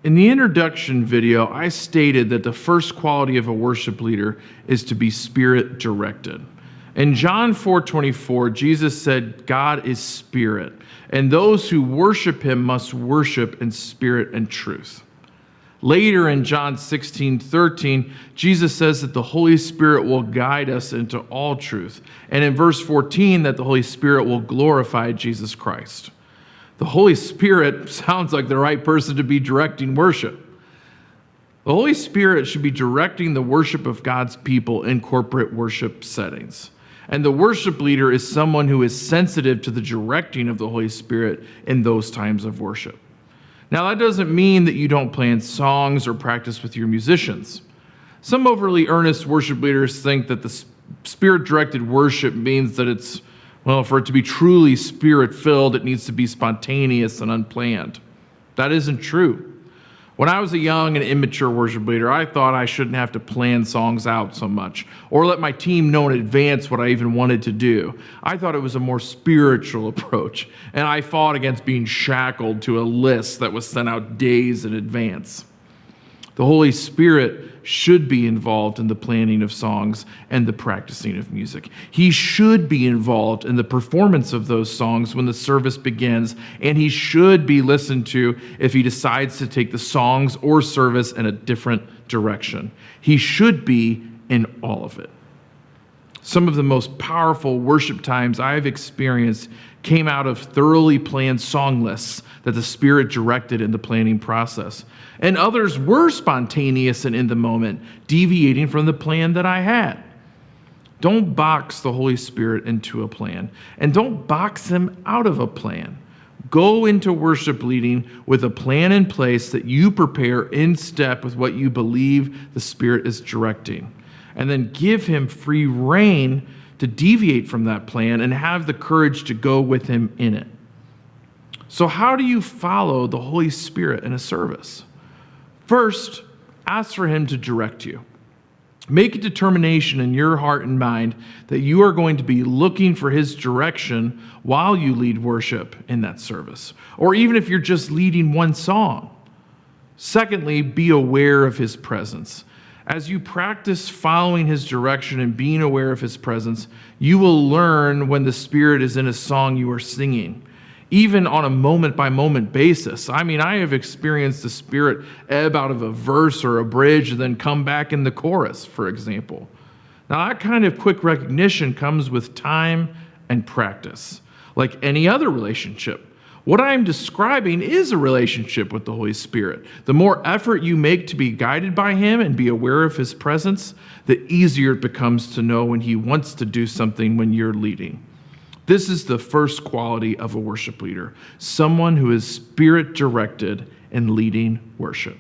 In the introduction video, I stated that the first quality of a worship leader is to be spirit-directed. In John 4:24, Jesus said, God is spirit, and those who worship him must worship in spirit and truth. Later in John 16:13, Jesus says that the Holy Spirit will guide us into all truth. And in verse 14, that the Holy Spirit will glorify Jesus Christ. The Holy Spirit sounds like the right person to be directing worship. The Holy Spirit should be directing the worship of God's people in corporate worship settings. And the worship leader is someone who is sensitive to the directing of the Holy Spirit in those times of worship. Now, that doesn't mean that you don't plan songs or practice with your musicians. Some overly earnest worship leaders think that the spirit-directed worship means that it's, well, for it to be truly spirit-filled, it needs to be spontaneous and unplanned. That isn't true. When I was a young and immature worship leader, I thought I shouldn't have to plan songs out so much or let my team know in advance what I even wanted to do. I thought it was a more spiritual approach, and I fought against being shackled to a list that was sent out days in advance. The Holy Spirit should be involved in the planning of songs and the practicing of music. He should be involved in the performance of those songs when the service begins, and he should be listened to if he decides to take the songs or service in a different direction. He should be in all of it. Some of the most powerful worship times I've experienced came out of thoroughly planned song lists that the Spirit directed in the planning process. And others were spontaneous and in the moment, deviating from the plan that I had. Don't box the Holy Spirit into a plan, and don't box him out of a plan. Go into worship leading with a plan in place that you prepare in step with what you believe the Spirit is directing. And then give him free rein to deviate from that plan and have the courage to go with him in it. So how do you follow the Holy Spirit in a service? First, ask for him to direct you. Make a determination in your heart and mind that you are going to be looking for his direction while you lead worship in that service, or even if you're just leading one song. Secondly, be aware of his presence. As you practice following his direction and being aware of his presence, you will learn when the Spirit is in a song you are singing, even on a moment-by-moment basis. I mean, I have experienced the Spirit ebb out of a verse or a bridge and then come back in the chorus, for example. Now, that kind of quick recognition comes with time and practice, like any other relationship. What I'm describing is a relationship with the Holy Spirit. The more effort you make to be guided by him and be aware of his presence, the easier it becomes to know when he wants to do something when you're leading. This is the first quality of a worship leader, someone who is spirit-directed in leading worship.